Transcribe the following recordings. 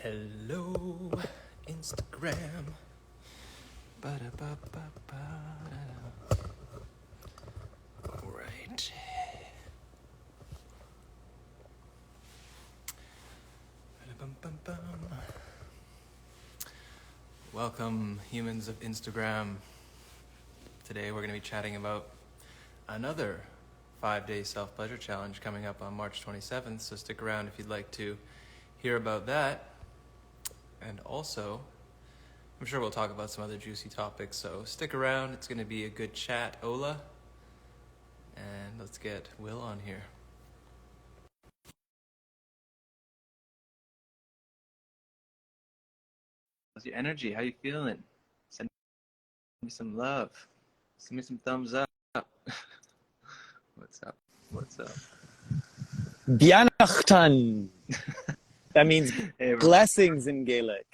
Hello, Instagram. Ba-da-ba-ba-ba-da-da. All right. Ba-da-bum-bum-bum. Welcome, humans of Instagram. Today we're going to be chatting about another 5-day self-pleasure challenge coming up on March 27th, so stick around if you'd like to hear about that. And also, I'm sure we'll talk about some other juicy topics, so stick around. It's going to be a good chat, Ola. And let's get Will on here. How's your energy? How you feeling? Send me some love. Send me some thumbs up. What's up? What's up? Bianachtan. That means Hey, blessings in Gaelic.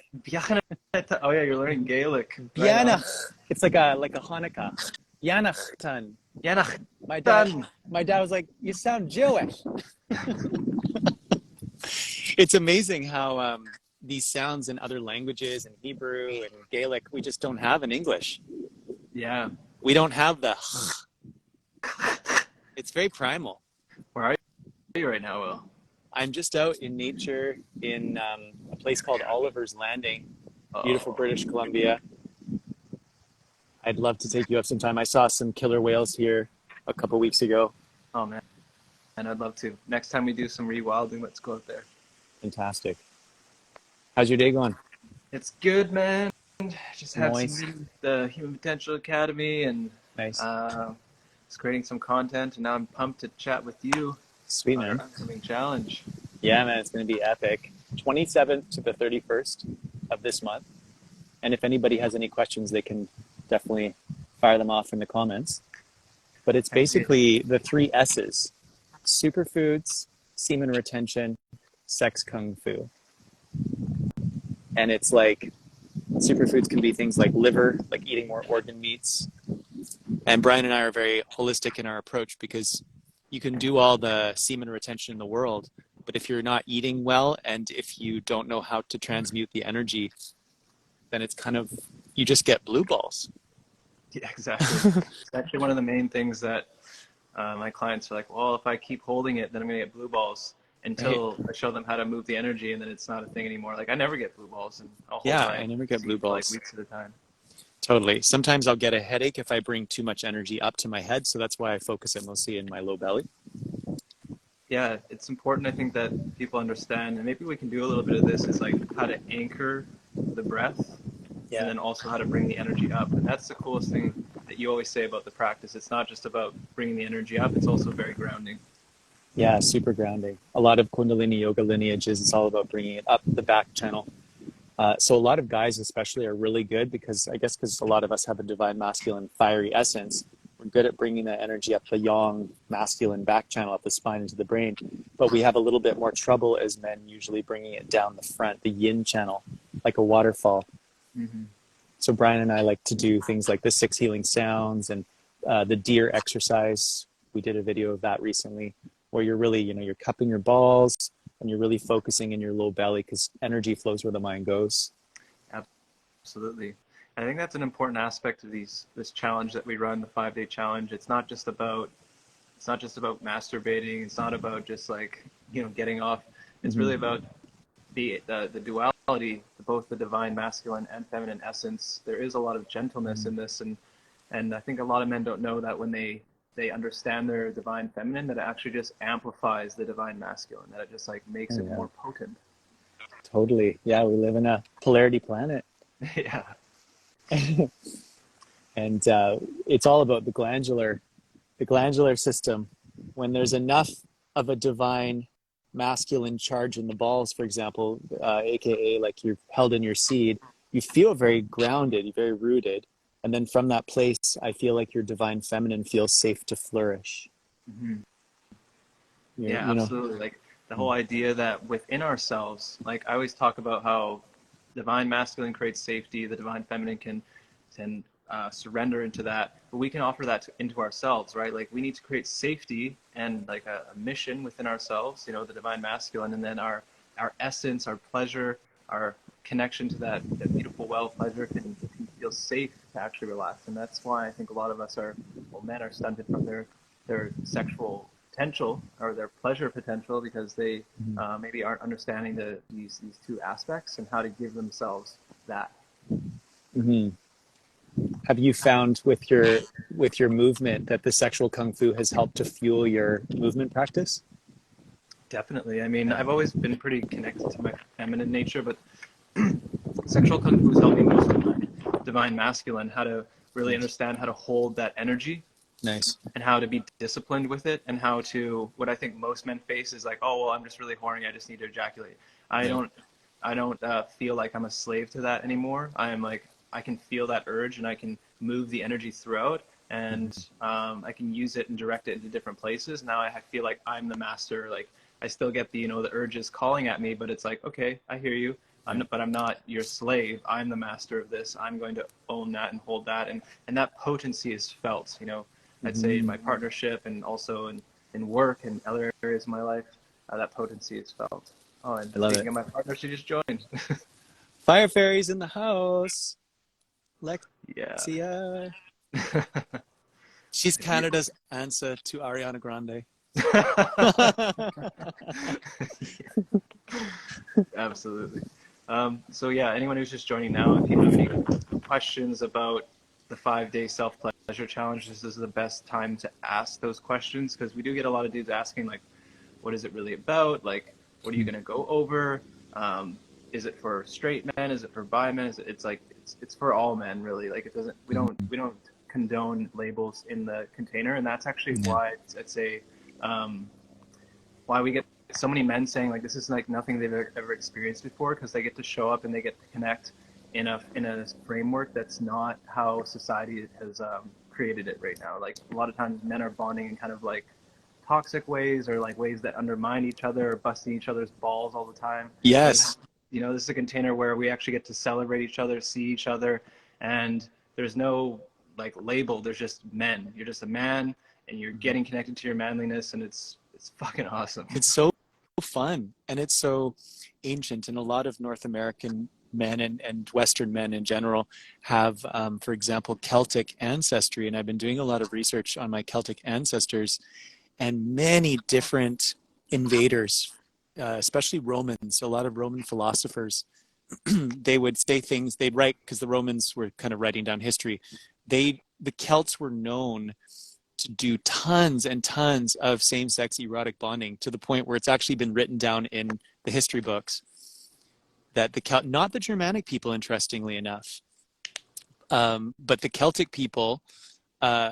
oh yeah, you're learning Gaelic. Bianach. It's like a Hanukkah. Bianachtan. Yanach. My dad was like, "You sound Jewish." It's amazing how these sounds in other languages, in Hebrew and Gaelic, we just don't have in English. Yeah. We don't have the. It's very primal. Where are you right now, Will? I'm just out in nature in a place called Oliver's Landing, beautiful British Columbia. I'd love to take you up sometime. I saw some killer whales here a couple weeks ago. Oh man, and I'd love to. Next time we do some rewilding, let's go out there. Fantastic. How's your day going? It's good, man. Just had Nice. some the Human Potential Academy and Nice. was creating some content, and now I'm pumped to chat with you. Sweet, on our man. upcoming challenge. Yeah, man, it's going to be epic. 27th to the 31st of this month. And if anybody has any questions, they can definitely fire them off in the comments. But it's basically the 3 S's: superfoods, semen retention, sex kung fu. And it's like superfoods can be things like liver, like eating more organ meats. And Brian and I are very holistic in our approach because you can do all the semen retention in the world, but if you're not eating well and if you don't know how to transmute the energy, then it's kind of, you just get blue balls. Yeah, exactly. It's actually one of the main things that my clients are like, well, if I keep holding it, then I'm going to get blue balls until I show them how to move the energy, and then it's not a thing anymore. Like, I never get blue balls, and I'll hold I never get blue balls. For like weeks at a time. Totally. Sometimes I'll get a headache if I bring too much energy up to my head, so that's why I focus it mostly in my low belly. Yeah, it's important, I think, that people understand, and maybe we can do a little bit of this, is like how to anchor the breath, and then also how to bring the energy up. And that's the coolest thing that you always say about the practice. It's not just about bringing the energy up, it's also very grounding. Yeah, super grounding. A lot of Kundalini yoga lineages, it's all about bringing it up the back channel. So a lot of guys especially are really good because a lot of us have a divine masculine fiery essence. We're good at bringing that energy up the yang masculine back channel, up the spine into the brain. But we have a little bit more trouble as men usually bringing it down the front, the yin channel, like a waterfall. Mm-hmm. So Brian and I like to do things like the 6 healing sounds and the deer exercise. We did a video of that recently where you're really, you're cupping your balls and you're really focusing in your low belly because energy flows where the mind goes. Absolutely. I think that's an important aspect of this challenge that we run, the 5-day challenge. It's not just about masturbating. It's not about just like, getting off. It's really about the duality, both the divine masculine and feminine essence. There is a lot of gentleness in this, and I think a lot of men don't know that when they understand their divine feminine, that it actually just amplifies the divine masculine, that it just like makes it more potent. Totally. Yeah, we live in a polarity planet. Yeah. And it's all about the glandular system. When there's enough of a divine masculine charge in the balls, for example, aka like you're held in your seed, you feel very grounded, very rooted. And then from that place, I feel like your divine feminine feels safe to flourish. Mm-hmm. Yeah, absolutely. Like the whole idea that within ourselves, like I always talk about how divine masculine creates safety, the divine feminine can surrender into that, but we can offer that into ourselves, right? Like we need to create safety and like a mission within ourselves, the divine masculine, and then our essence, our pleasure, our connection to that beautiful well of pleasure can feel safe to actually relax. And that's why I think a lot of us men are stunted from their sexual potential or their pleasure potential because they maybe aren't understanding these two aspects and how to give themselves that. Mm-hmm. Have you found with your movement that the sexual kung fu has helped to fuel your movement practice? Definitely. I mean, I've always been pretty connected to my feminine nature, but sexual kung fu has helped me master my divine masculine, how to really understand how to hold that energy. Nice. And how to be disciplined with it, and how to, what I think most men face is like, oh, well, I'm just really horny, I just need to ejaculate. I don't feel like I'm a slave to that anymore. I am like, I can feel that urge and I can move the energy throughout, and I can use it and direct it into different places. Now I feel like I'm the master. Like I still get the urges calling at me, but it's like, okay, I hear you. But I'm not your slave. I'm the master of this. I'm going to own that and hold that, and that potency is felt. I'd say in my partnership and also in work and other areas of my life, that potency is felt. Oh, and speaking of my partner, she just joined. Fire fairies in the house. Yeah. She's Canada's answer to Ariana Grande. Absolutely. So yeah, anyone who's just joining now, if you have any questions about the 5-day self-pleasure challenge, this is the best time to ask those questions, because we do get a lot of dudes asking, like, what is it really about? Like, what are you going to go over? Is it for straight men? Is it for bi men? It's for all men, really. Like, it doesn't, we don't condone labels in the container. And that's actually why why we get so many men saying, like, this is like nothing they've ever experienced before, because they get to show up and they get to connect in a framework that's not how society has created it right now. Like, a lot of times men are bonding in kind of like toxic ways, or like ways that undermine each other, or busting each other's balls all the time. Yes. But, this is a container where we actually get to celebrate each other, see each other, and there's no like label. There's just men. You're just a man, and you're getting connected to your manliness, and it's fucking awesome. It's so fun, and it's so ancient, and a lot of North American men and Western men in general have, for example, Celtic ancestry, and I've been doing a lot of research on my Celtic ancestors, and many different invaders, especially Romans, a lot of Roman philosophers, they would say things, they'd write, because the Romans were kind of writing down history, the Celts were known to do tons and tons of same-sex erotic bonding, to the point where it's actually been written down in the history books that not the Germanic people, interestingly enough, but the Celtic people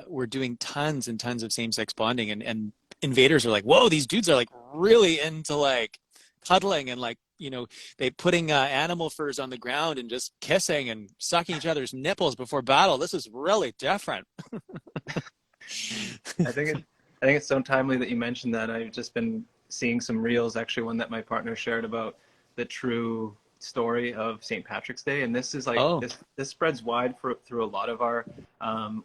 were doing tons and tons of same-sex bonding, and invaders are like, whoa, these dudes are like really into like cuddling, and like, they putting animal furs on the ground and just kissing and sucking each other's nipples before battle. This is really different. I think it's so timely that you mentioned that. I've just been seeing some reels, actually one that my partner shared, about the true story of St. Patrick's Day, and this is like this spreads wide through a lot of our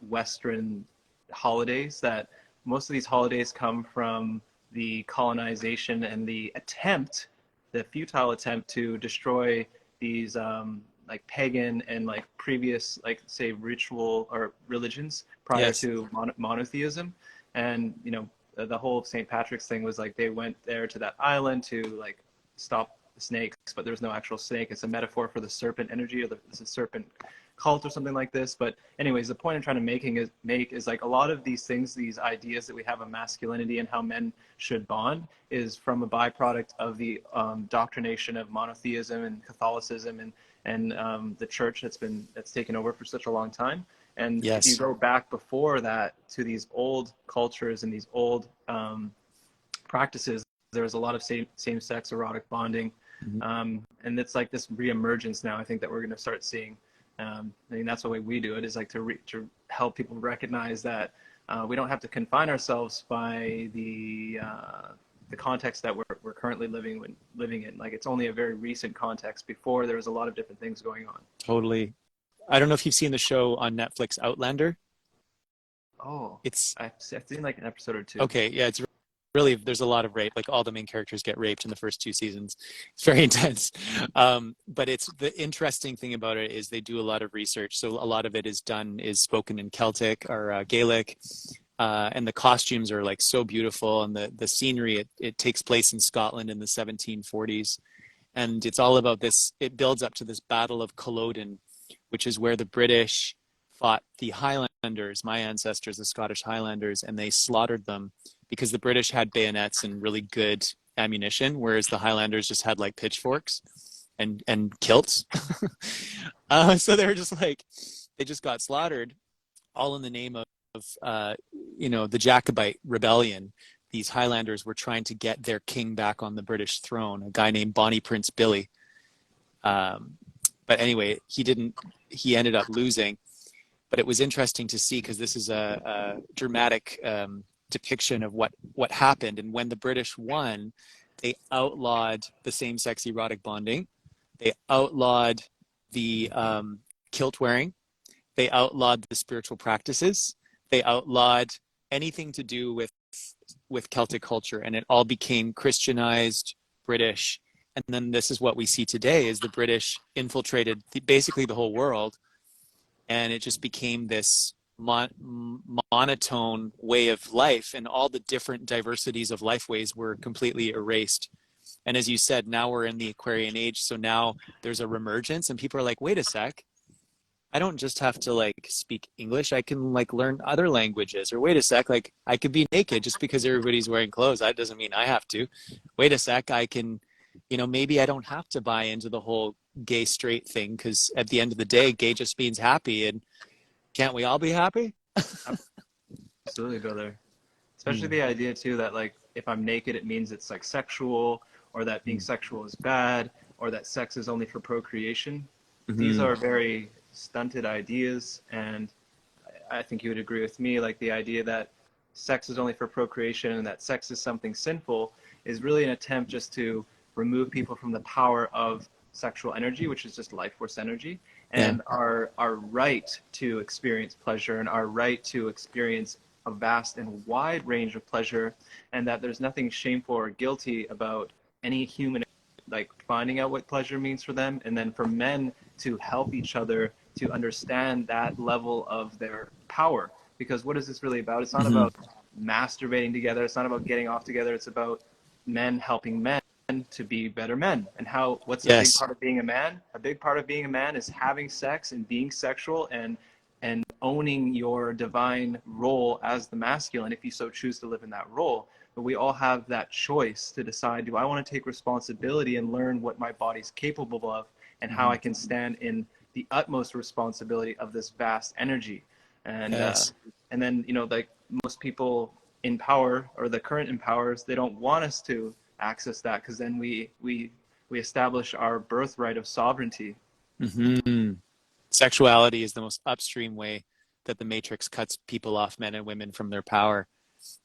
Western holidays. That most of these holidays come from the colonization and the futile attempt to destroy these like pagan and like previous, like, say, ritual or religions prior to monotheism. And the whole St. Patrick's thing was like, they went there to that island to like stop the snakes, but there's no actual snake. It's a metaphor for the serpent energy, or it's a serpent cult or something like this. But anyways, the point I'm trying to make is like, a lot of these things, these ideas that we have of masculinity and how men should bond, is from a byproduct of the doctrination of monotheism and Catholicism and the church that's taken over for such a long time. And if you go back before that to these old cultures and these old practices, there was a lot of same-sex erotic bonding. And it's like this reemergence now, I think, that we're going to start seeing. I mean, that's the way we do it, is like to help people recognize that we don't have to confine ourselves by the context that we're currently living in. Like, it's only a very recent context. Before, there was a lot of different things going on. Totally. I don't know if you've seen the show on Netflix, Outlander. Oh, I've seen like an episode or two. Okay, yeah, it's really, there's a lot of rape. Like all the main characters get raped in the first 2 seasons. It's very intense. But it's the interesting thing about it is they do a lot of research. So a lot of it is spoken in Celtic or Gaelic. And the costumes are like so beautiful, and the scenery, it takes place in Scotland in the 1740s. And it's all about this, it builds up to this Battle of Culloden, which is where the British fought the Highlanders, my ancestors, the Scottish Highlanders, and they slaughtered them because the British had bayonets and really good ammunition, whereas the Highlanders just had like pitchforks and kilts. So they were just like, they just got slaughtered, all in the name of the Jacobite rebellion. These Highlanders were trying to get their king back on the British throne, a guy named Bonnie Prince Billy. But anyway, he ended up losing. But it was interesting to see, because this is a dramatic depiction of what happened. And when the British won, they outlawed the same-sex erotic bonding. They outlawed the kilt wearing. They outlawed the spiritual practices. They outlawed anything to do with Celtic culture, and it all became Christianized British. And then this is what we see today, is the British infiltrated basically the whole world, and it just became this monotone way of life, and all the different diversities of life ways were completely erased. And as you said, now we're in the Aquarian age, so now there's a remergence, and people are like, wait a sec, I don't just have to like speak English, I can like learn other languages. Or wait a sec, like I could be naked just because everybody's wearing clothes. That doesn't mean I have to. Wait a sec, I can, maybe I don't have to buy into the whole gay straight thing, because at the end of the day, gay just means happy, and can't we all be happy? Absolutely, brother. Especially the idea too that like if I'm naked, it means it's like sexual, or that being sexual is bad, or that sex is only for procreation. These are very stunted ideas, and I think you would agree with me, like the idea that sex is only for procreation and that sex is something sinful is really an attempt just to remove people from the power of sexual energy, which is just life force energy, and our right to experience pleasure, and our right to experience a vast and wide range of pleasure, and that there's nothing shameful or guilty about any human like finding out what pleasure means for them, and then for men to help each other to understand that level of their power. Because what is this really about? It's not about masturbating together, it's not about getting off together, it's about men helping men to be better men. And what's a big part of being a man? A big part of being a man is having sex and being sexual and owning your divine role as the masculine, if you so choose to live in that role. But we all have that choice to decide, do I want to take responsibility and learn what my body's capable of, and how I can stand in the utmost responsibility of this vast energy. And and then, like most people in power, or the current empowers, they don't want us to access that, because then we establish our birthright of sovereignty. Sexuality is the most upstream way that the Matrix cuts people off, men and women, from their power.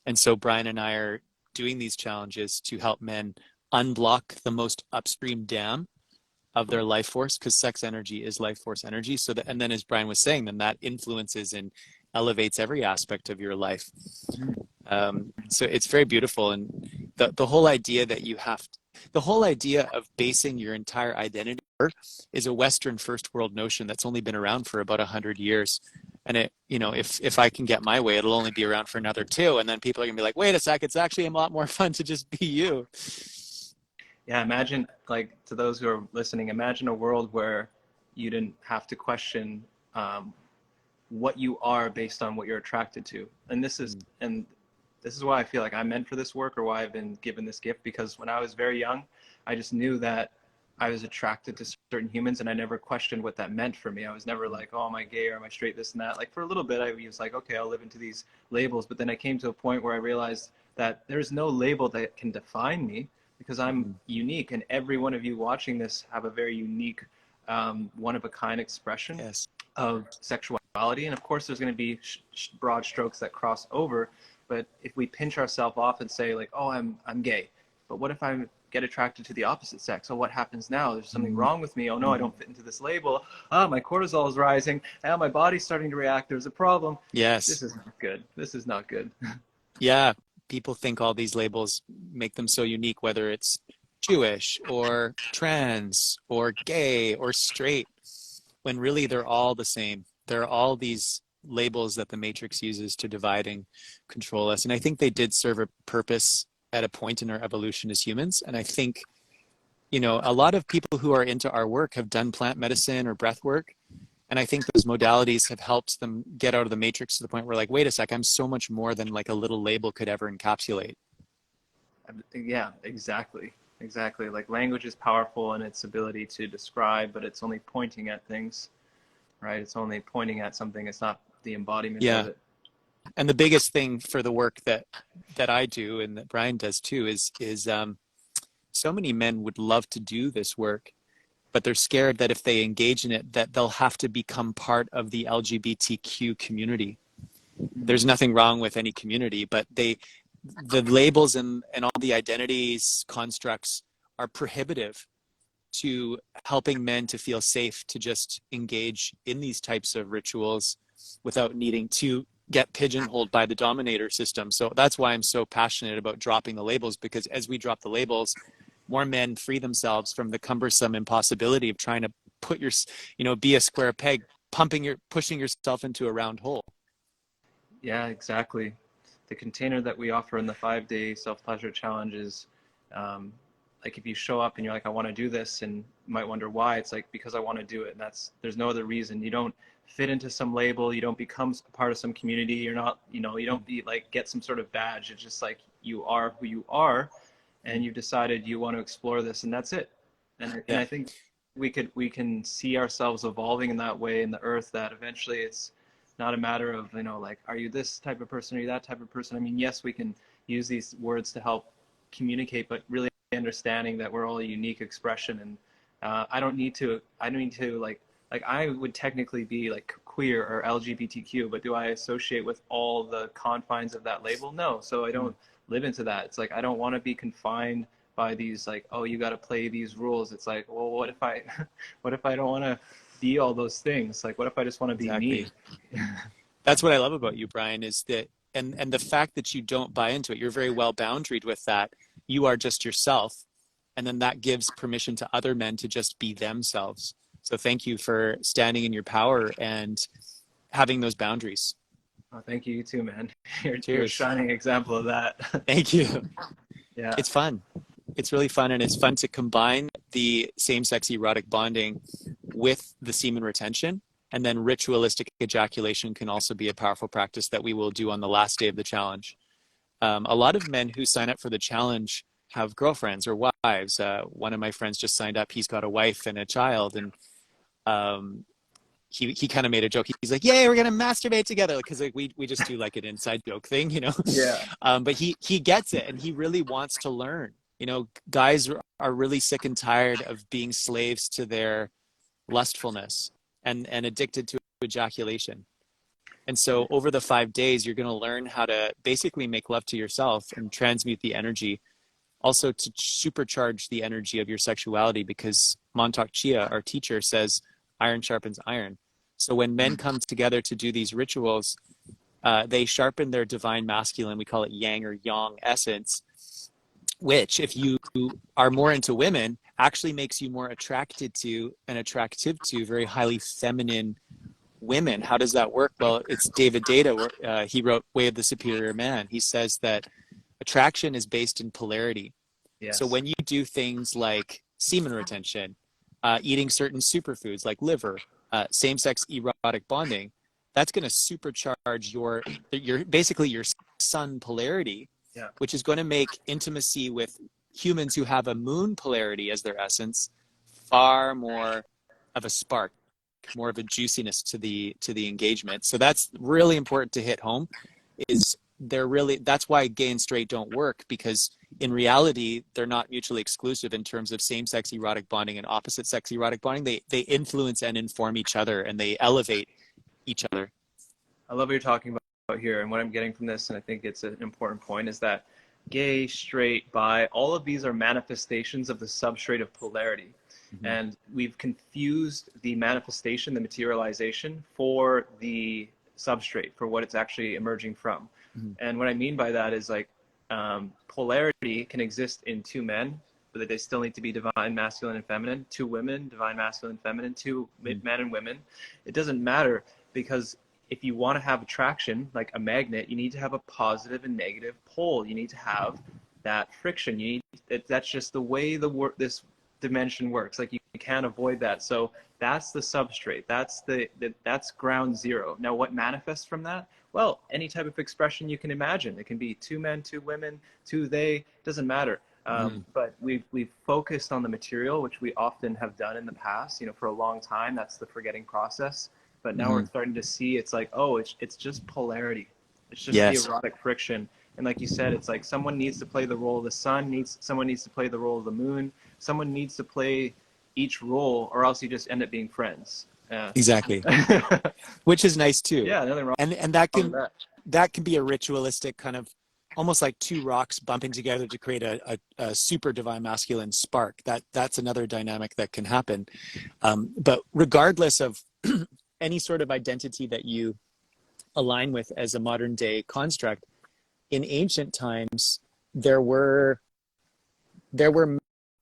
And so Brian and I are doing these challenges to help men unblock the most upstream dam of their life force, because sex energy is life force energy. So that, and then as Brian was saying, then that influences and elevates every aspect of your life. So it's very beautiful. And the whole idea that the whole idea of basing your entire identity is a Western first world notion that's only been around for about 100 years. And it, if I can get my way, it'll only be around for another 2. And then people are gonna be like, wait a sec, it's actually a lot more fun to just be you. Yeah, imagine, like, to those who are listening, imagine a world where you didn't have to question what you are based on what you're attracted to. And this is why I feel like I'm meant for this work, or why I've been given this gift, because when I was very young, I just knew that I was attracted to certain humans, and I never questioned what that meant for me. I was never like, oh, am I gay, or am I straight, this and that. Like, for a little bit, I was like, okay, I'll live into these labels. But then I came to a point where I realized that there's no label that can define me, because I'm unique, and every one of you watching this have a very unique, one-of-a-kind expression of sexuality. And of course, there's going to be broad strokes that cross over. But if we pinch ourselves off and say, like, oh, I'm gay, but what if I get attracted to the opposite sex? So what happens now? There's something wrong with me. Oh no, I don't fit into this label. My cortisol is rising. Now my body's starting to react. There's a problem. Yes. This is not good. This is not good. Yeah. people think all these labels make them so unique, whether it's Jewish or trans or gay or straight, when really they're all the same. They're all these labels that the Matrix uses to divide and control us. And I think they did serve a purpose at a point in our evolution as humans. And I think, you know, a lot of people who are into our work have done plant medicine or breath work. And I think those modalities have helped them get out of the matrix to the point where, like, wait a sec, I'm so much more than like a little label could ever encapsulate. Yeah, exactly. Exactly. Like language is powerful in its ability to describe, but it's only pointing at things, right? It's only pointing at something. It's not the embodiment of it. And the biggest thing for the work that I do and that Brian does too is so many men would love to do this work, but they're scared that if they engage in it, that they'll have to become part of the LGBTQ community. There's nothing wrong with any community, but the labels and all the identities constructs are prohibitive to helping men to feel safe to just engage in these types of rituals without needing to get pigeonholed by the dominator system. So that's why I'm so passionate about dropping the labels, because as we drop the labels, more men free themselves from the cumbersome impossibility of trying to put your, you know, be a square peg, pushing yourself into a round hole. Yeah, exactly. The container that we offer in the 5-day self-pleasure challenge is, like if you show up and you're like, I want to do this, and you might wonder why, it's like, because I want to do it. And there's no other reason. You don't fit into some label. You don't become a part of some community. You're not, you know, you don't be like, get some sort of badge. It's just like, you are who you are, and you've decided you want to explore this, and that's it. And I think we can see ourselves evolving in that way in the earth, that eventually it's not a matter of, you know, like, are you this type of person, are you that type of person? I mean, yes, we can use these words to help communicate, but really understanding that we're all a unique expression. And I don't need to like I would technically be like queer or LGBTQ, but do I associate with all the confines of that label? No. So I don't live into that. It's like, I don't want to be confined by these, like, oh, you got to play these rules. It's like, well, what if I don't want to be all those things? Like, what if I just want to be me? That's what I love about you, Brian, is that, and the fact that you don't buy into it, you're very well boundaried with that. You are just yourself. And then that gives permission to other men to just be themselves. So thank you for standing in your power and having those boundaries. Oh, thank you. You too, man. You're a shining example of that. Thank you. Yeah. It's fun. It's really fun. And it's fun to combine the same-sex erotic bonding with the semen retention. And then ritualistic ejaculation can also be a powerful practice that we will do on the last day of the challenge. A lot of men who sign up for the challenge have girlfriends or wives. One of my friends just signed up. He's got a wife and a child. And he kind of made a joke. He's like, "Yay, we're gonna masturbate together," because like we just do like an inside joke thing, you know. Yeah. But he gets it, and he really wants to learn. You know, guys are really sick and tired of being slaves to their lustfulness and addicted to ejaculation. And so over the 5 days, you're going to learn how to basically make love to yourself and transmute the energy, also to supercharge the energy of your sexuality, because Montauk Chia, our teacher, says iron sharpens iron. So when men come together to do these rituals, they sharpen their divine masculine, we call it yang or yang essence, which if you are more into women, actually makes you more attracted to and attractive to very highly feminine women. How does that work? Well, it's David Deida. He wrote Way of the Superior Man. He says that attraction is based in polarity. Yes. So when you do things like semen retention, eating certain superfoods like liver, same-sex erotic bonding, that's going to supercharge your basically your sun polarity, which is going to make intimacy with humans who have a moon polarity as their essence far more of a spark, more of a juiciness to the engagement. So that's really important to hit home. That's why gay and straight don't work, because in reality they're not mutually exclusive in terms of same-sex erotic bonding and opposite sex erotic bonding. They influence and inform each other, and they elevate each other. I love what you're talking about here, and what I'm getting from this, and I think it's an important point, is that gay, straight, bi, all of these are manifestations of the substrate of polarity. Mm-hmm. And we've confused the manifestation, the materialization, for the substrate, for what it's actually emerging from. Mm-hmm. And what I mean by that is, like, polarity can exist in two men, but they still need to be divine masculine and feminine, two women, divine masculine and feminine, two men and women. It doesn't matter, because if you want to have attraction like a magnet, you need to have a positive and negative pole. You need to have that friction. That's just the way this dimension works. Like, you can't avoid that. So that's the substrate. That's ground zero. Now, what manifests from that? Well, any type of expression you can imagine. It can be two men, two women, two they. Doesn't matter. But we've focused on the material, which we often have done in the past. For a long time, that's the forgetting process. But now we're starting to see it's like, oh, it's just polarity. It's just the erotic friction. And like you said, it's like someone needs to play the role of the sun, someone needs to play the role of the moon, someone needs to play each role, or else you just end up being friends. Exactly. Which is nice too. Yeah, nothing wrong. And that can be a ritualistic kind of, almost like two rocks bumping together to create a super divine masculine spark. That's another dynamic that can happen. But regardless of any sort of identity that you align with as a modern day construct, in ancient times, there were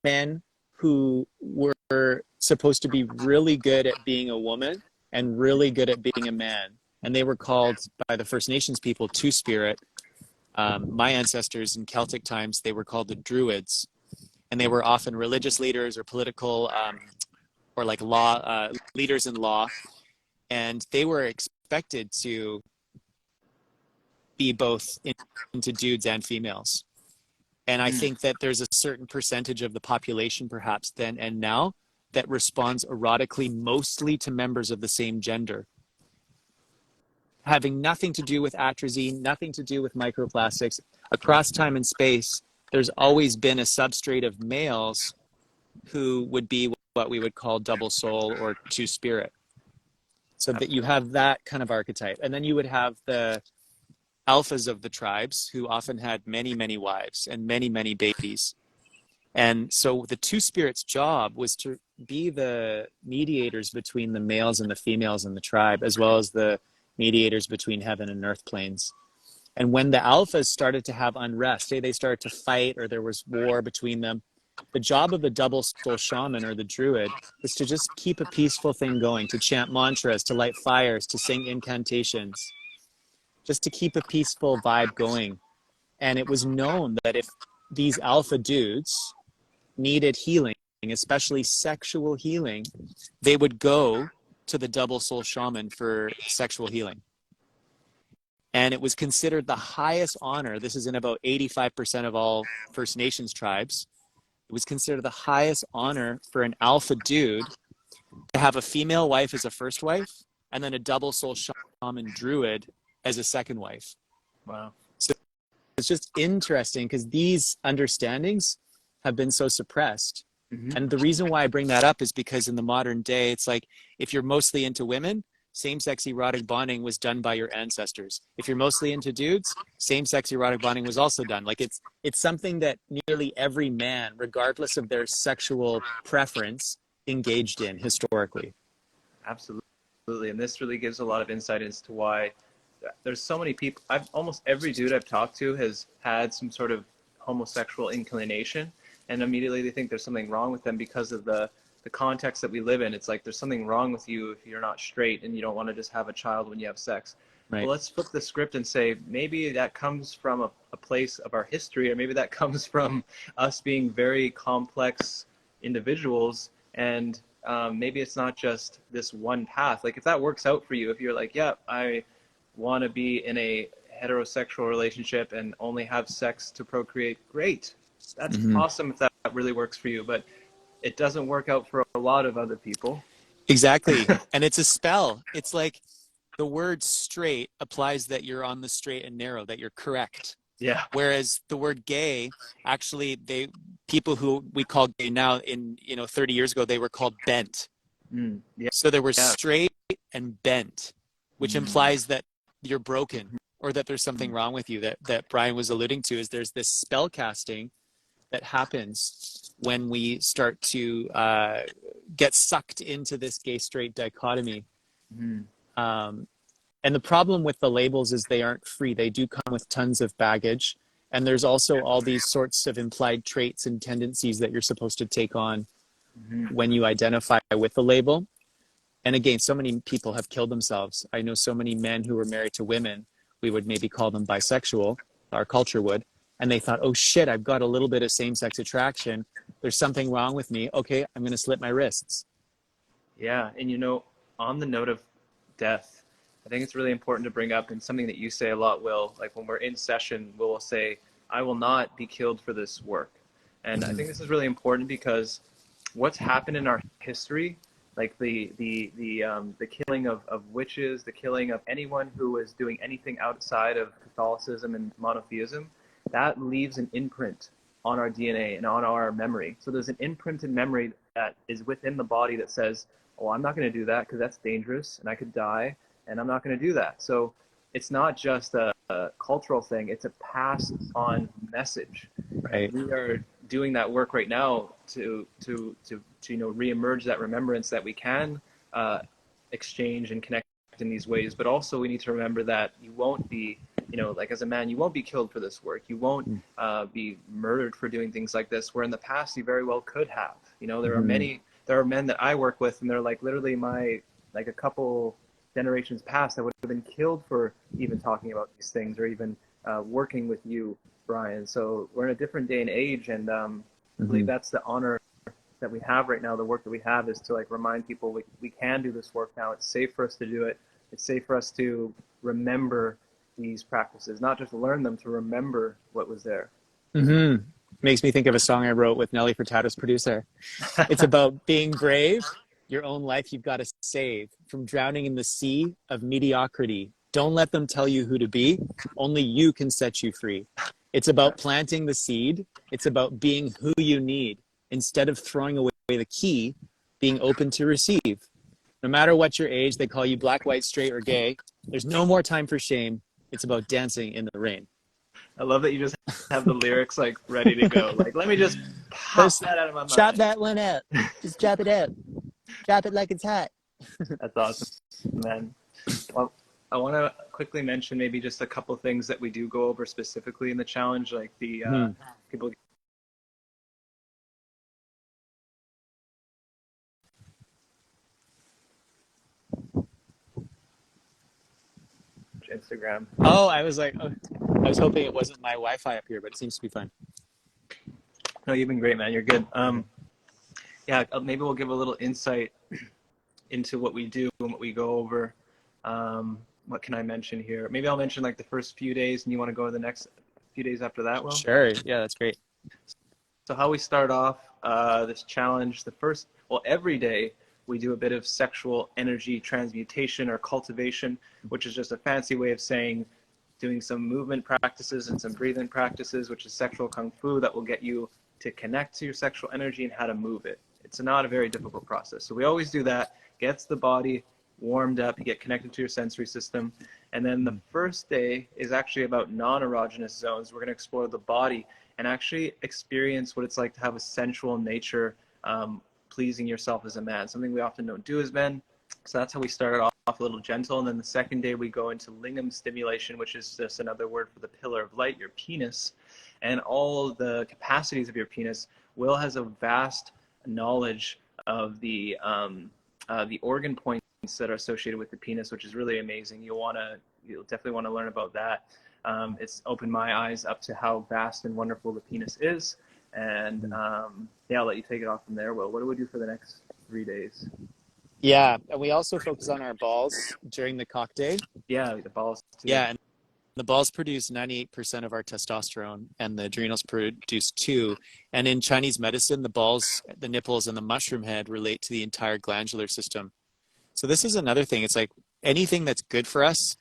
men who were supposed to be really good at being a woman and really good at being a man. And they were called by the First Nations people Two-Spirit. My ancestors in Celtic times, they were called the Druids. And they were often religious leaders or political or like law leaders in law. And they were expected to be both into dudes and females. And I think that there's a certain percentage of the population, perhaps then and now, that responds erotically mostly to members of the same gender, having nothing to do with atrazine, nothing to do with microplastics. Across time and space, there's always been a substrate of males who would be what we would call double soul or two-spirit. So that you have that kind of archetype. And then you would have the alphas of the tribes who often had many, many wives and many, many babies. And so the two-spirit's job was to be the mediators between the males and the females in the tribe, as well as the mediators between heaven and earth planes. And when the alphas started to have unrest, say they started to fight or there was war between them, the job of the double soul shaman or the druid is to just keep a peaceful thing going, to chant mantras, to light fires, to sing incantations, just to keep a peaceful vibe going. And it was known that if these alpha dudes needed healing, especially sexual healing, they would go to the double soul shaman for sexual healing. And it was considered the highest honor. This is in about 85% of all First Nations tribes. It was considered the highest honor for an alpha dude to have a female wife as a first wife and then a double soul shaman druid as a second wife. Wow. So it's just interesting because these understandings have been so suppressed. And the reason why I bring that up is because in the modern day, it's like, if you're mostly into women, same-sex erotic bonding was done by your ancestors. If you're mostly into dudes, same-sex erotic bonding was also done. Like it's something that nearly every man, regardless of their sexual preference, engaged in historically. Absolutely. And this really gives a lot of insight as to why there's so many people. Almost every dude I've talked to has had some sort of homosexual inclination, and immediately they think there's something wrong with them because of the context that we live in. It's like there's something wrong with you if you're not straight and you don't want to just have a child when you have sex. Right. Well, let's flip the script and say maybe that comes from a place of our history, or maybe that comes from us being very complex individuals, and maybe it's not just this one path. Like if that works out for you, if you're like, yeah, I want to be in a heterosexual relationship and only have sex to procreate, great. That's awesome if that really works for you. But it doesn't work out for a lot of other people. Exactly. And it's a spell. It's like the word straight applies that you're on the straight and narrow, that you're correct. Yeah. Whereas the word gay, actually, people who we call gay now, in 30 years ago, they were called bent. Yeah. So there were straight and bent, which implies that you're broken or that there's something wrong with you. That Brian was alluding to, is there's this spell casting that happens when we start to get sucked into this gay straight dichotomy. And the problem with the labels is they aren't free. They do come with tons of baggage. And there's also all these sorts of implied traits and tendencies that you're supposed to take on when you identify with the label. And again, so many people have killed themselves. I know so many men who were married to women, we would maybe call them bisexual, our culture would, and they thought, oh shit, I've got a little bit of same-sex attraction. There's something wrong with me. Okay, I'm going to slit my wrists. Yeah, and on the note of death, I think it's really important to bring up, and something that you say a lot, Will, like when we're in session, Will will say, I will not be killed for this work. And I think this is really important because what's happened in our history, like the killing of witches, the killing of anyone who is doing anything outside of Catholicism and monotheism, that leaves an imprint on our DNA and on our memory. So there's an imprinted memory that is within the body that says, oh, I'm not going to do that because that's dangerous and I could die, and I'm not going to do that. So it's not just a cultural thing, it's a passed on message. Right. We are doing that work right now to reemerge that remembrance that we can exchange and connect in these ways, but also we need to remember that you won't be, like as a man, you won't be killed for this work. You won't be murdered for doing things like this, where in the past you very well could have. There are men that I work with, and they're like literally a couple generations past that would have been killed for even talking about these things or even working with you, Brian. So we're in a different day and age, and I believe that's the honor that we have right now. The work that we have is to remind people we can do this work now. It's safe for us to do it. It's safe for us to remember these practices, not just learn them, to remember what was there. Makes me think of a song I wrote with Nelly Furtado's producer. It's about being brave. Your own life you've got to save from drowning in the sea of mediocrity. Don't let them tell you who to be. Only you can set you free. It's about planting the seed. It's about being who you need. Instead of throwing away the key, being open to receive. No matter what your age, they call you black, white, straight, or gay. There's no more time for shame. It's about dancing in the rain. I love that you just have the lyrics ready to go. Let me just pop that out of my mind. Chop that one out. Just chop it out. Drop it like it's hot. That's awesome, man. Well, I want to quickly mention maybe just a couple of things that we do go over specifically in the challenge, like the people. Instagram. Oh, I was hoping it wasn't my Wi-Fi up here, but it seems to be fine. No, you've been great, man. You're good. Maybe we'll give a little insight into what we do and what we go over. What can I mention here? Maybe I'll mention the first few days, and you want to go to the next few days after that, Will? Sure. Yeah, that's great. So how we start off this challenge, every day we do a bit of sexual energy transmutation or cultivation, which is just a fancy way of saying doing some movement practices and some breathing practices, which is sexual kung fu that will get you to connect to your sexual energy and how to move it. It's not a very difficult process. So we always do that, gets the body warmed up, you get connected to your sensory system. And then the first day is actually about non-erogenous zones. We're going to explore the body and actually experience what it's like to have a sensual nature, pleasing yourself as a man, something we often don't do as men. So that's how we started off a little gentle. And then the second day we go into lingam stimulation, which is just another word for the pillar of light, your penis, and all the capacities of your penis. Will has a vast knowledge of the organ points that are associated with the penis, which is really amazing. You'll definitely want to learn about that. It's opened my eyes up to how vast and wonderful the penis is. And I'll let you take it off from there. Will, what do we do for the next 3 days? Yeah, and we also focus on our balls during the cock day. Yeah, the balls too. Yeah, and the balls produce 98% of our testosterone, and the adrenals produce 2%. And in Chinese medicine, the balls, the nipples, and the mushroom head relate to the entire glandular system. So this is another thing. It's like anything that's good for us,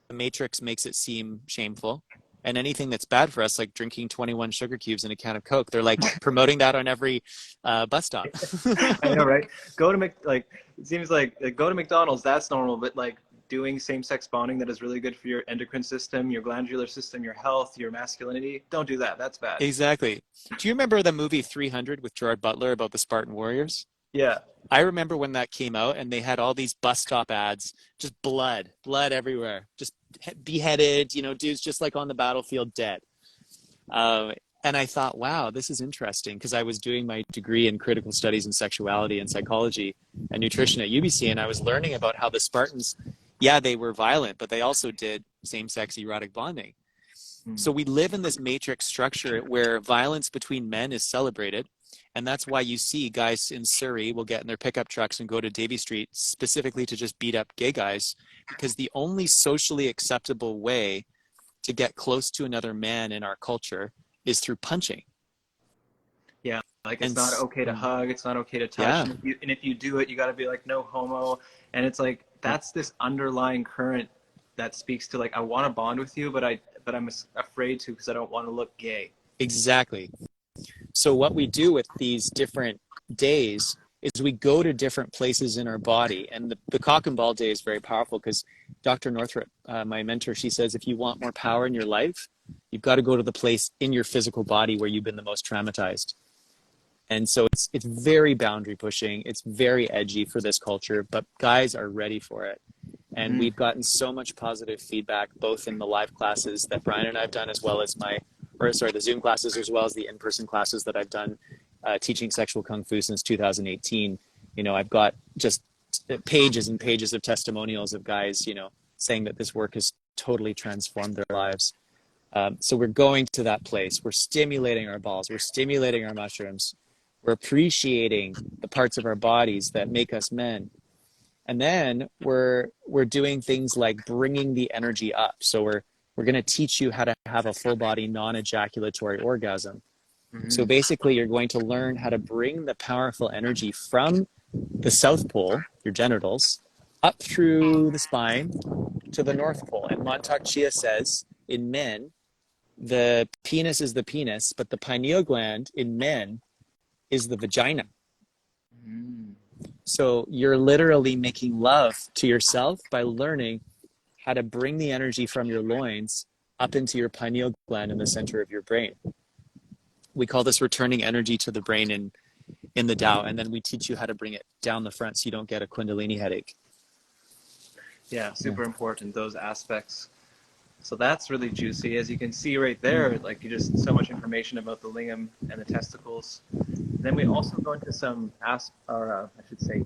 the Matrix makes it seem shameful. And anything that's bad for us, like drinking 21 sugar cubes in a can of Coke, they're promoting that on every bus stop. I know, right? It seems like go to McDonald's, that's normal, but doing same-sex bonding that is really good for your endocrine system, your glandular system, your health, your masculinity, don't do that. That's bad. Exactly. Do you remember the movie 300 with Gerard Butler about the Spartan warriors? Yeah. I remember when that came out and they had all these bus stop ads, just blood everywhere, just beheaded, dudes just on the battlefield dead. And I thought, wow, this is interesting because I was doing my degree in critical studies in sexuality and psychology and nutrition at UBC, and I was learning about how the Spartans, yeah, they were violent, but they also did same-sex erotic bonding. So we live in this matrix structure where violence between men is celebrated. And that's why you see guys in Surrey will get in their pickup trucks and go to Davie Street specifically to just beat up gay guys, because the only socially acceptable way to get close to another man in our culture is through punching. Yeah, like it's And not okay to hug, it's not okay to touch, yeah, and if you do it, you got to be like no homo, and it's like that's this underlying current that speaks to like I want to bond with you, but I'm afraid to because I don't want to look gay. exactly. So what we do with these different days is we go to different places in our body. And the cock and ball day is very powerful because Dr. Northrup, my mentor, she says, if you want more power in your life, you've got to go to the place in your physical body where you've been the most traumatized. And so it's very boundary pushing. It's very edgy for this culture, but guys are ready for it. And we've gotten so much positive feedback, both in the live classes that Brian and I have done, as well as the Zoom classes, as well as the in-person classes that I've done teaching sexual Kung Fu since 2018. You know, I've got just pages and pages of testimonials of guys, you know, saying that this work has totally transformed their lives. So we're going to that place. We're stimulating our balls. We're stimulating our mushrooms. We're appreciating the parts of our bodies that make us men. And then we're doing things like bringing the energy up. So we're going to teach you how to have a full body non-ejaculatory orgasm. So basically you're going to learn how to bring the powerful energy from the South Pole, your genitals, up through the spine to the North Pole. And Montauk Chia says in men, the penis is the penis, but the pineal gland in men is the vagina. So you're literally making love to yourself by learning how to bring the energy from your loins up into your pineal gland in the center of your brain. We call this returning energy to the brain in the Tao, and then we teach you how to bring it down the front so you don't get a Kundalini headache. Yeah, super important, those aspects. So that's really juicy. As you can see right there, like you just so much information about the lingam and the testicles. Then we also go into some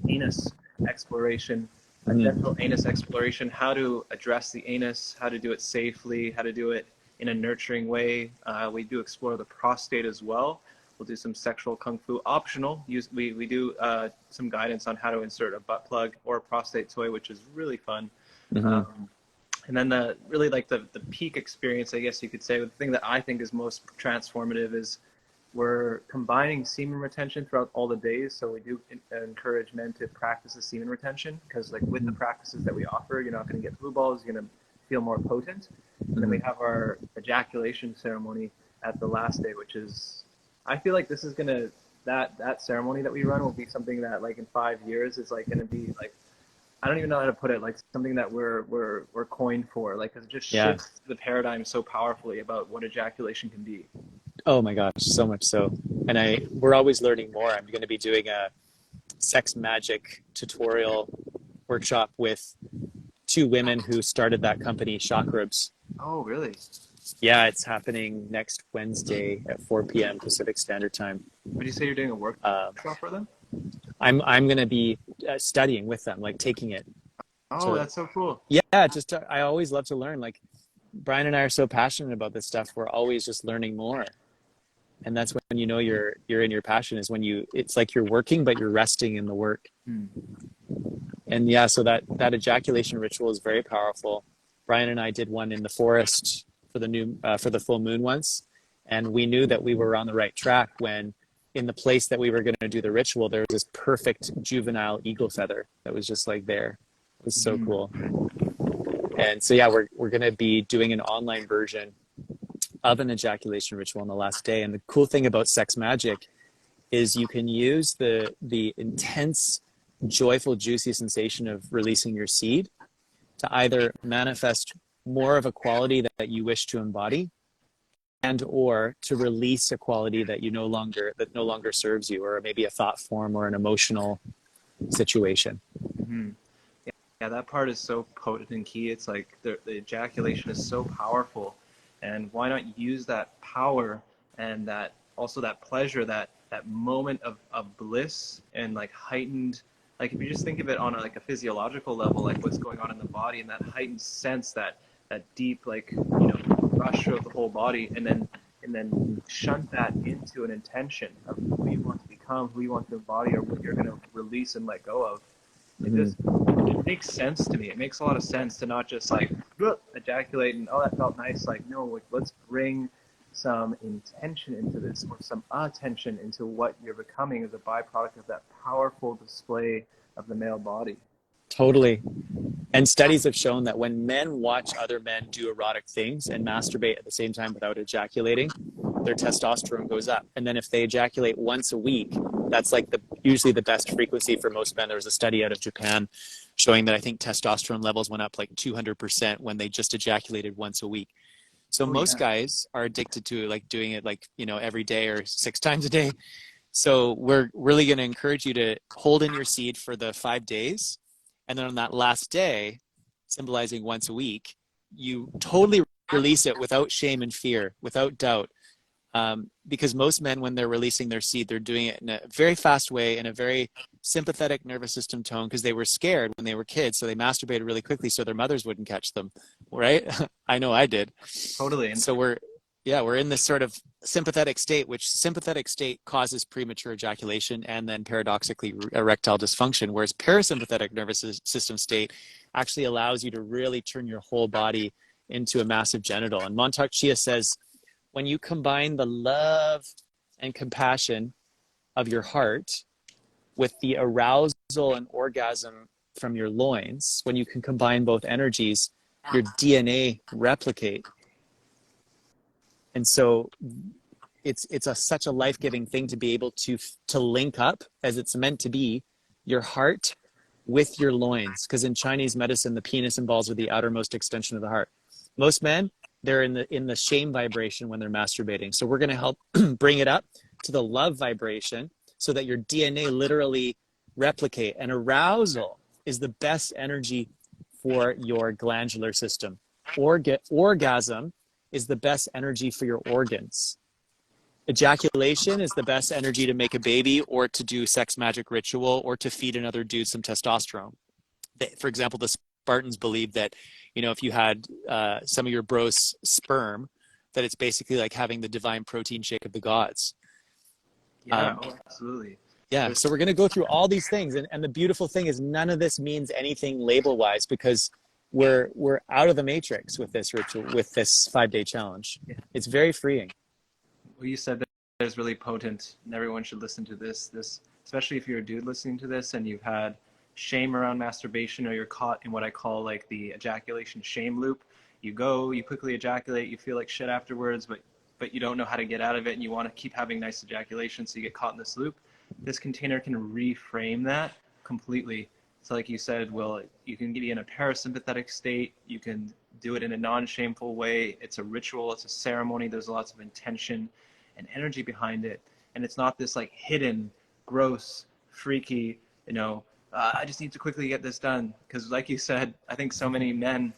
anus exploration, a gentle anus exploration, how to address the anus, how to do it safely, how to do it in a nurturing way. We do explore the prostate as well. We'll do some sexual Kung Fu optional. We do some guidance on how to insert a butt plug or a prostate toy, which is really fun. And then the peak experience, I guess you could say, the thing that I think is most transformative is we're combining semen retention throughout all the days. So we do encourage men to practice the semen retention because like with the practices that we offer, you're not going to get blue balls, you're going to feel more potent. And then we have our ejaculation ceremony at the last day, which is, I feel like this is going to, that ceremony that we run will be something that like in 5 years is like going to be like, I don't even know how to put it, like something that we're coined for, like, cause it just shifts the paradigm so powerfully about what ejaculation can be. Oh my gosh, so much so. And we're always learning more. I'm going to be doing a sex magic tutorial workshop with 2 women who started that company, Chakrabs. Oh, really? Yeah, it's happening next Wednesday at 4 p.m. Pacific Standard Time. Would you say you're doing a workshop for them? I'm going to be studying with them, like taking it. Oh, that's so cool. Yeah, I always love to learn. Like Brian and I are so passionate about this stuff. We're always just learning more. And that's when you know you're in your passion, is when it's like you're working, but you're resting in the work. And yeah, so that ejaculation ritual is very powerful. Brian and I did one in the forest for the full moon once. And we knew that we were on the right track when in the place that we were going to do the ritual, there was this perfect juvenile eagle feather that was just like there. It was so cool. And so, yeah, we're going to be doing an online version of an ejaculation ritual on the last day. And the cool thing about sex magic is you can use the intense, joyful, juicy sensation of releasing your seed to either manifest more of a quality that you wish to embody, and or to release a quality that no longer serves you, or maybe a thought form or an emotional situation. Yeah, that part is so potent and key. It's like the ejaculation is so powerful. And why not use that power and that also that pleasure, that moment of bliss and like heightened, like if you just think of it on like a physiological level, like what's going on in the body and that heightened sense, that deep, like, rush of the whole body, and then shunt that into an intention of who you want to become, who you want to embody, or what you're going to release and let go of. It makes sense to me. It makes a lot of sense to not just like ejaculate and, oh, that felt nice. Like, no, like, let's bring some intention into this, or some attention into what you're becoming as a byproduct of that powerful display of the male body. Totally. And studies have shown that when men watch other men do erotic things and masturbate at the same time without ejaculating, their testosterone goes up. And then if they ejaculate once a week, that's like usually the best frequency for most men. There was a study out of Japan showing that I think testosterone levels went up like 200% when they just ejaculated once a week. So most guys are addicted to like doing it like, every day or 6 times a day. So we're really going to encourage you to hold in your seed for the 5 days. And then on that last day, symbolizing once a week, you totally release it without shame and fear, without doubt. Because most men, when they're releasing their seed, they're doing it in a very fast way, in a very sympathetic nervous system tone, because they were scared when they were kids. So they masturbated really quickly so their mothers wouldn't catch them, right? I know I did. Totally. And so we're in this sort of sympathetic state, which sympathetic state causes premature ejaculation and then paradoxically erectile dysfunction, whereas parasympathetic nervous system state actually allows you to really turn your whole body into a massive genital. And Montauk Chia says, when you combine the love and compassion of your heart with the arousal and orgasm from your loins, when you can combine both energies, your DNA replicate. And so it's such a life-giving thing to be able to link up, as it's meant to be, your heart with your loins. Because in Chinese medicine, the penis and balls are the outermost extension of the heart. Most men, they're in the shame vibration when they're masturbating. So we're going to help bring it up to the love vibration so that your DNA literally replicate. And arousal is the best energy for your glandular system. Orgasm is the best energy for your organs. Ejaculation is the best energy to make a baby, or to do sex magic ritual, or to feed another dude some testosterone. For example, the Spartans believed that, if you had some of your bro's sperm, that it's basically like having the divine protein shake of the gods. Yeah, absolutely. Yeah, so we're going to go through all these things. And the beautiful thing is none of this means anything label-wise, because we're out of the matrix with this ritual, with this 5-day challenge. Yeah. It's very freeing. Well, you said that is really potent, and everyone should listen to this, especially if you're a dude listening to this and you've had shame around masturbation, or you're caught in what I call like the ejaculation shame loop. You quickly ejaculate, you feel like shit afterwards, but you don't know how to get out of it, and you want to keep having nice ejaculation, so you get caught in this loop. This container can reframe that completely. So like you said, Will, you can be in a parasympathetic state. You can do it in a non-shameful way. It's a ritual. It's a ceremony. There's lots of intention and energy behind it. And it's not this like hidden, gross, freaky, I just need to quickly get this done. Because like you said, I think so many men,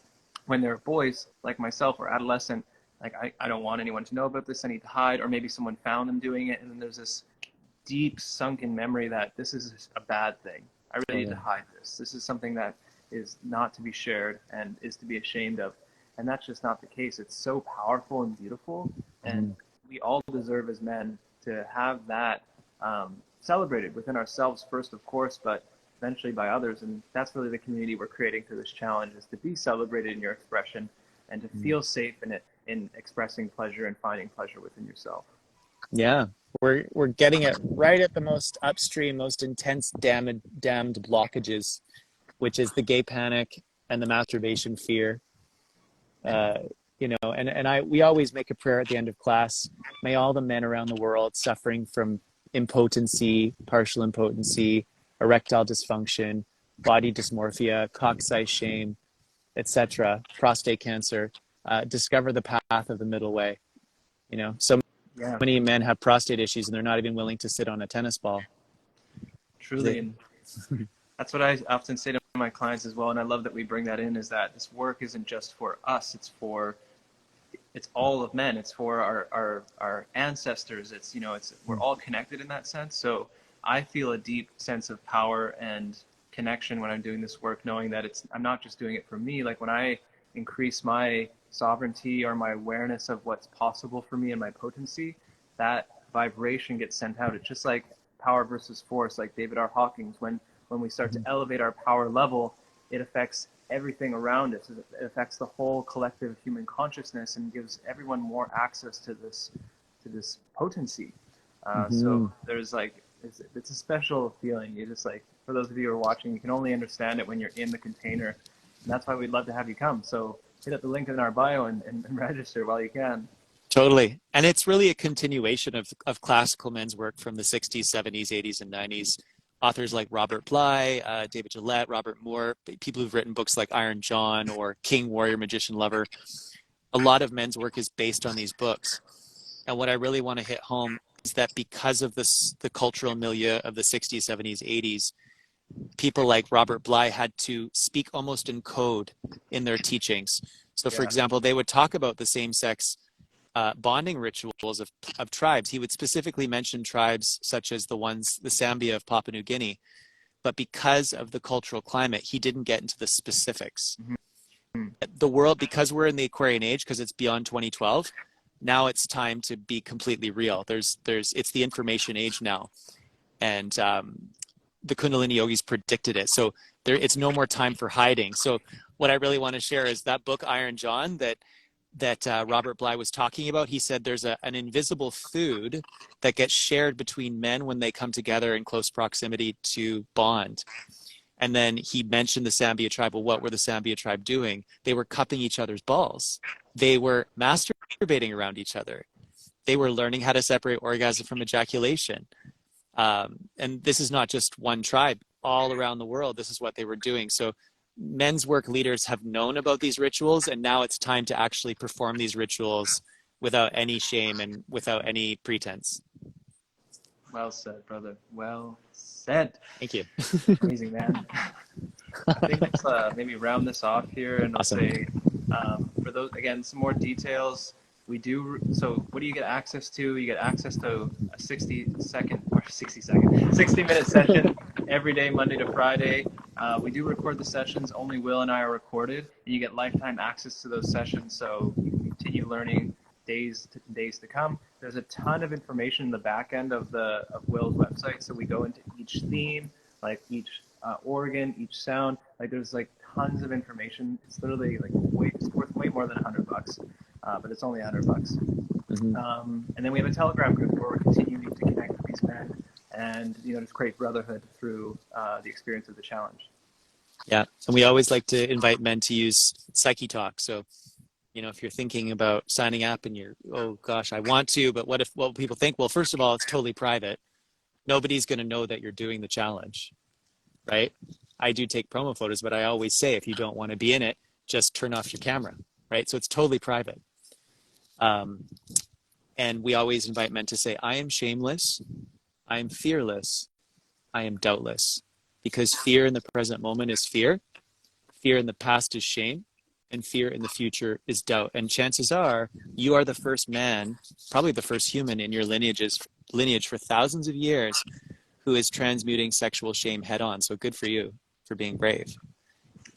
when they're boys like myself or adolescent, like I don't want anyone to know about this. I need to hide. Or maybe someone found them doing it. And then there's this deep sunken memory that this is a bad thing. I really need to hide this. This is something that is not to be shared and is to be ashamed of. And that's just not the case. It's so powerful and beautiful. And we all deserve as men to have that celebrated within ourselves first, of course, but eventually by others. And that's really the community we're creating through this challenge, is to be celebrated in your expression and to feel safe in it, in expressing pleasure and finding pleasure within yourself. Yeah. We're getting it right at the most upstream, most intense damned blockages, which is the gay panic and the masturbation fear. We always make a prayer at the end of class. May all the men around the world suffering from impotency, partial impotency, erectile dysfunction, body dysmorphia, cock size shame, etc., prostate cancer, discover the path of the middle way. So many men have prostate issues and they're not even willing to sit on a tennis ball. Truly. And that's what I often say to my clients as well. And I love that we bring that in, is that this work isn't just for us. It's for it's all of men. It's for our ancestors. It's, you know, it's, we're all connected in that sense. So I feel a deep sense of power and connection when I'm doing this work, knowing that I'm not just doing it for me. Like when I increase my sovereignty or my awareness of what's possible for me and my potency, that vibration gets sent out. It's just like power versus force, like David R. Hawkins. When we start to elevate our power level, it affects everything around us. It affects the whole collective human consciousness and gives everyone more access to this potency. So there's like, it's a special feeling. You just like, for those of you who are watching, you can only understand it when you're in the container. And that's why we'd love to have you come. So hit up the link in our bio and register while you can. Totally. And it's really a continuation of classical men's work from the 60s, 70s, 80s, and 90s. Authors like Robert Bly, David Gillette, Robert Moore, people who've written books like Iron John or King, Warrior, Magician, Lover. A lot of men's work is based on these books. And what I really want to hit home is that because of the cultural milieu of the 60s, 70s, 80s, people like Robert Bly had to speak almost in code in their teachings. So, for example, they would talk about the same-sex bonding rituals of tribes. He would specifically mention tribes such as the Sambia of Papua New Guinea. But because of the cultural climate, he didn't get into the specifics. Mm-hmm. The world, because we're in the Aquarian age, because it's beyond 2012, now it's time to be completely real. It's the information age now. And the Kundalini yogis predicted it. So it's no more time for hiding. So what I really want to share is that book, Iron John, that Robert Bly was talking about. He said there's an invisible food that gets shared between men when they come together in close proximity to bond. And then he mentioned the Sambia tribe. Well, what were the Sambia tribe doing? They were cupping each other's balls. They were masturbating around each other. They were learning how to separate orgasm from ejaculation. And this is not just one tribe. All around the world, this is what they were doing. So men's work leaders have known about these rituals, and now it's time to actually perform these rituals without any shame and without any pretense. Well said, brother. Well said. Thank you. Amazing, man. I think let's maybe round this off here, and Awesome. I'll say, for those, again, some more details. So what do you get access to? You get access to a 60-minute session every day, Monday to Friday. We do record the sessions. Only Will and I are recorded. And you get lifetime access to those sessions, so you can continue learning days to come. There's a ton of information in the back end of Will's website. So we go into each theme, like each organ, each sound. Like there's like tons of information. It's literally like it's worth way more than $100, but it's only $100. Mm-hmm. And then we have a Telegram group where we're continuing to connect with these men and just create brotherhood through the experience of the challenge. Yeah, and we always like to invite men to use Psyche Talk. So, if you're thinking about signing up and you're, oh gosh, I want to, but what will people think? Well, first of all, it's totally private. Nobody's going to know that you're doing the challenge, right? I do take promo photos, but I always say, if you don't want to be in it, just turn off your camera, right? So it's totally private. And we always invite men to say, I am shameless, I am fearless, I am doubtless. Because fear in the present moment is fear in the past is shame, and fear in the future is doubt. And chances are you are the first man, probably the first human in your lineage for thousands of years who is transmuting sexual shame head on. So good for you for being brave.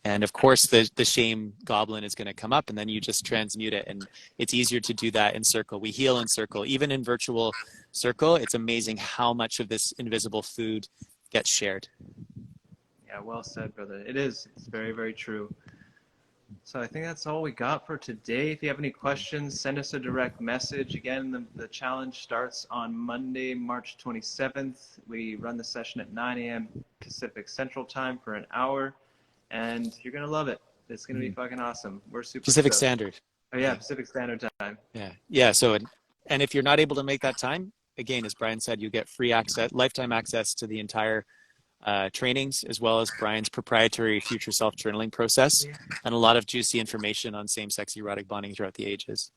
And of course, the shame goblin is going to come up, and then you just transmute it. And it's easier to do that in circle. We heal in circle. Even in virtual circle, it's amazing how much of this invisible food gets shared. Yeah, well said, brother. It's very, very true. So I think that's all we got for today. If you have any questions, send us a direct message. Again, the challenge starts on Monday, March 27th. We run the session at 9 a.m. Pacific Central Time for an hour, and you're going to love it. It's going to be fucking awesome. We're super Pacific stoked. Standard. Oh, yeah, Pacific Standard Time. Yeah. So, and if you're not able to make that time, again, as Brian said, you get free access, lifetime access to the entire trainings, as well as Brian's proprietary future self journaling process, and a lot of juicy information on same-sex erotic bonding throughout the ages.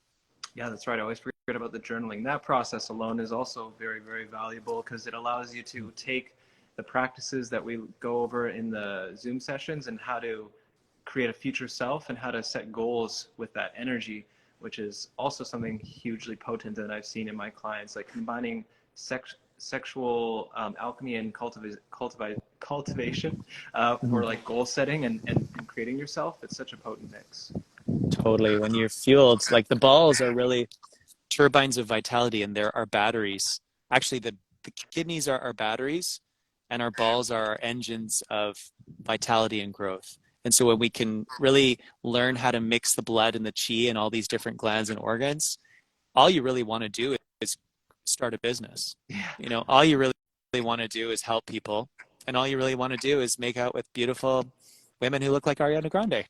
Yeah, that's right. I always forget about the journaling. That process alone is also very, very valuable because it allows you to take the practices that we go over in the Zoom sessions and how to create a future self and how to set goals with that energy, which is also something hugely potent that I've seen in my clients, like combining sexual alchemy and cultivation for like goal setting and creating yourself. It's such a potent mix. Totally. When you're fueled, like the balls are really turbines of vitality, and there are batteries. Actually, the kidneys are our batteries, and our balls are our engines of vitality and growth. And so when we can really learn how to mix the blood and the chi and all these different glands and organs, all you really want to do is start a business. Yeah. You know, all you really want to do is help people, and all you really want to do is make out with beautiful women who look like Ariana Grande.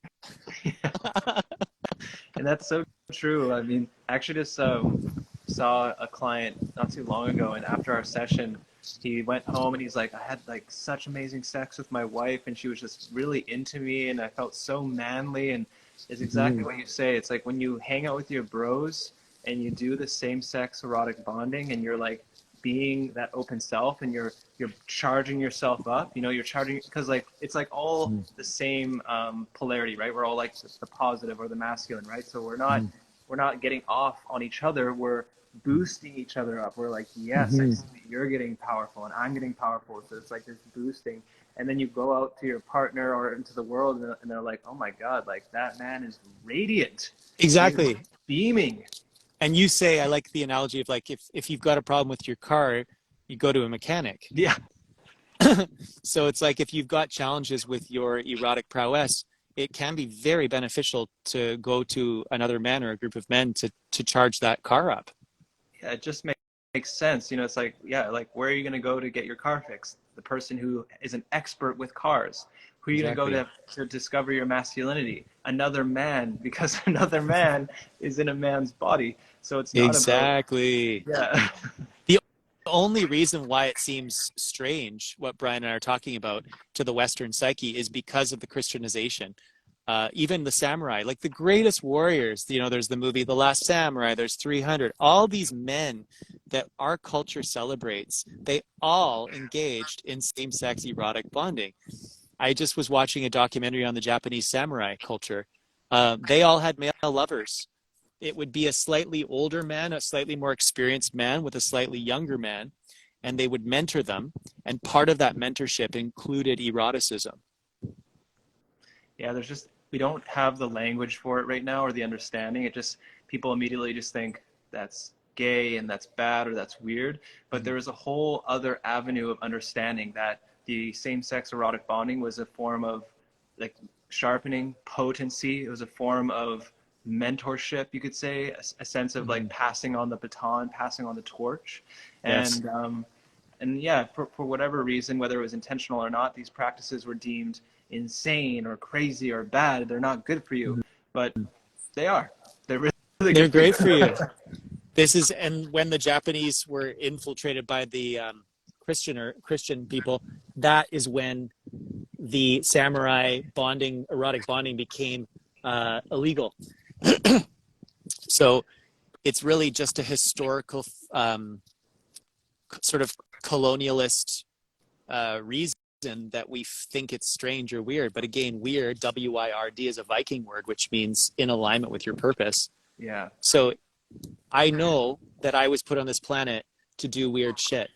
And that's so true. I mean, I actually just saw a client not too long ago, and after our session, he went home and he's like, I had like such amazing sex with my wife, and she was just really into me, and I felt so manly. And it's exactly what you say. It's like when you hang out with your bros and you do the same sex erotic bonding, and you're like being that open self, and you're charging yourself up. You know, you're charging, because like it's like all the same polarity, right? We're all like the positive or the masculine, right? So we're not getting off on each other. We're boosting each other up. We're like, yes, I see that you're getting powerful and I'm getting powerful. So it's like this boosting. And then you go out to your partner or into the world, and they're like, oh my God, like that man is radiant. Exactly. He's beaming. And you say, I like the analogy of like, if you've got a problem with your car, you go to a mechanic. Yeah. So it's like, if you've got challenges with your erotic prowess, it can be very beneficial to go to another man or a group of men to charge that car up. Yeah, it just makes sense. You know, it's like, yeah, like where are you going to go to get your car fixed? The person who is an expert with cars. Who are you going to go to discover your masculinity? Another man, because another man is in a man's body. So it's not exactly. Yeah. The only reason why it seems strange, what Brian and I are talking about, to the Western psyche is because of the Christianization. Even the samurai, like the greatest warriors, you know, there's the movie The Last Samurai, there's 300, all these men that our culture celebrates, they all engaged in same-sex erotic bonding. I just was watching a documentary on the Japanese samurai culture. They all had male lovers. It would be a slightly older man, a slightly more experienced man with a slightly younger man, and they would mentor them. And part of that mentorship included eroticism. Yeah, we don't have the language for it right now, or the understanding. It just, people immediately just think that's gay and that's bad or that's weird. But there is a whole other avenue of understanding that the same-sex erotic bonding was a form of like sharpening, potency. It was a form of mentorship, you could say, a sense of like passing on the baton, passing on the torch. Yes. And yeah, for whatever reason, whether it was intentional or not, these practices were deemed insane or crazy or bad. They're not good for you, but they are. They're really good. They're great for you. And when the Japanese were infiltrated by the Christian people, that is when the samurai bonding, erotic bonding, became illegal. So it's really just a historical sort of colonialist reason that we think it's strange or weird. But again, weird, W-I-R-D, is a Viking word, which means in alignment with your purpose. Yeah. So I know that I was put on this planet to do weird shit.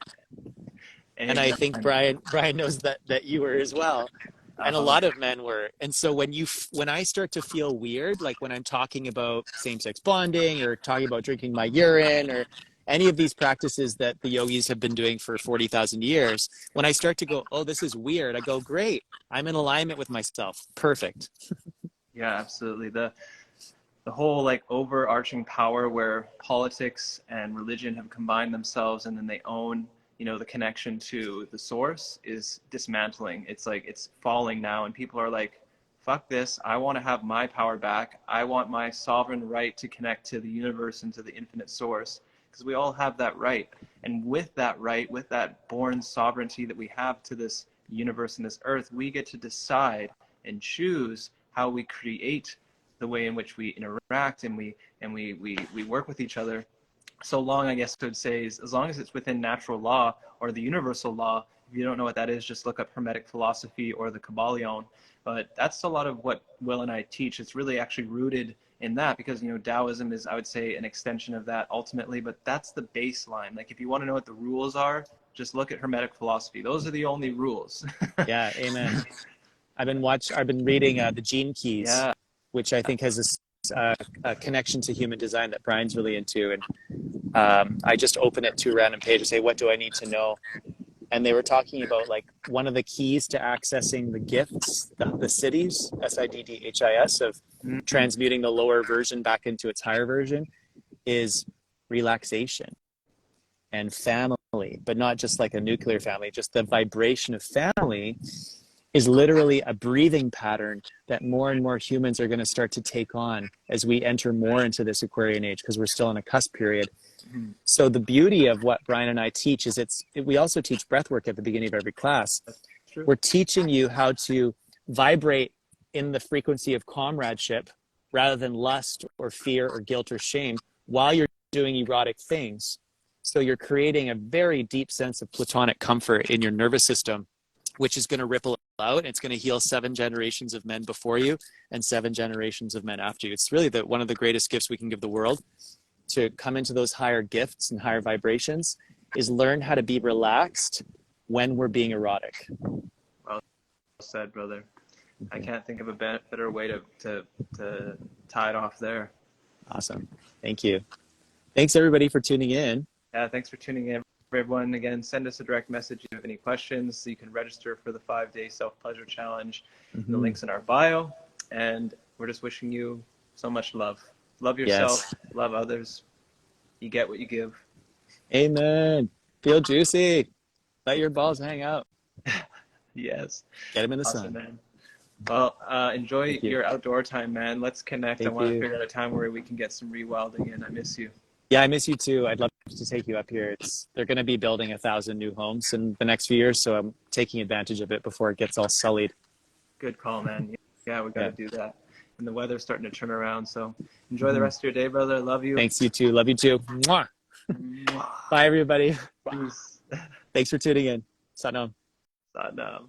And I think Brian knows that you were as well. And a lot of men were. And so when I start to feel weird, like when I'm talking about same-sex bonding or talking about drinking my urine or any of these practices that the yogis have been doing for 40,000 years, when I start to go, oh, this is weird, I go, great, I'm in alignment with myself. Perfect. Yeah, absolutely. The whole like overarching power where politics and religion have combined themselves, and then they own, you know, the connection to the source, is dismantling. It's like it's falling now, and people are like, fuck this, I want to have my power back. I want my sovereign right to connect to the universe and to the infinite source, because we all have that right. And with that right, with that born sovereignty that we have to this universe and this earth, we get to decide and choose how we create the way in which we interact and we work with each other. So long, I guess I would say, is as long as it's within natural law or the universal law. If you don't know what that is, just look up Hermetic philosophy or the Kabbalion. But that's a lot of what Will and I teach. It's really actually rooted in that, because Taoism is, I would say, an extension of that ultimately, but that's the baseline. Like if you want to know what the rules are, just look at Hermetic philosophy. Those are the only rules. Yeah, amen. I've been reading the Gene Keys, Yeah. which I think has a connection to human design that Brian's really into. And I just open it to a random page and say, what do I need to know? And they were talking about like one of the keys to accessing the gifts, the siddhis, SIDDHIS, of transmuting the lower version back into its higher version, is relaxation and family, but not just like a nuclear family, just the vibration of family is literally a breathing pattern that more and more humans are going to start to take on as we enter more into this Aquarian age, because we're still in a cusp period. So the beauty of what Brian and I teach is we also teach breath work at the beginning of every class. We're teaching you how to vibrate in the frequency of comradeship rather than lust or fear or guilt or shame while you're doing erotic things. So you're creating a very deep sense of platonic comfort in your nervous system, which is going to ripple out. It's going to heal 7 generations of men before you and 7 generations of men after you. It's really one of the greatest gifts we can give the world. To come into those higher gifts and higher vibrations is learn how to be relaxed when we're being erotic. Well said, brother. I can't think of a better way to tie it off there. Awesome. Thank you. Thanks everybody for tuning in. Yeah, thanks for tuning in, everyone. Again, send us a direct message if you have any questions. So you can register for the 5-day self-pleasure challenge. The link's in our bio. And we're just wishing you so much love. Love yourself, love others. You get what you give. Amen. Feel juicy. Let your balls hang out. Yes. Get them in the Awesome, sun. man. Well, enjoy your outdoor time, man. Let's connect. I want to figure out a time where we can get some rewilding in. I miss you. Yeah, I miss you too. I'd love to take you up here. They're going to be building 1,000 new homes in the next few years, so I'm taking advantage of it before it gets all sullied. Good call, man. Yeah, we got to do that. And the weather's starting to turn around, so enjoy the rest of your day, brother. Love you. Thanks, you too. Love you too. Mwah. Bye, everybody. Peace. Thanks for tuning in. Satnam. Satnam.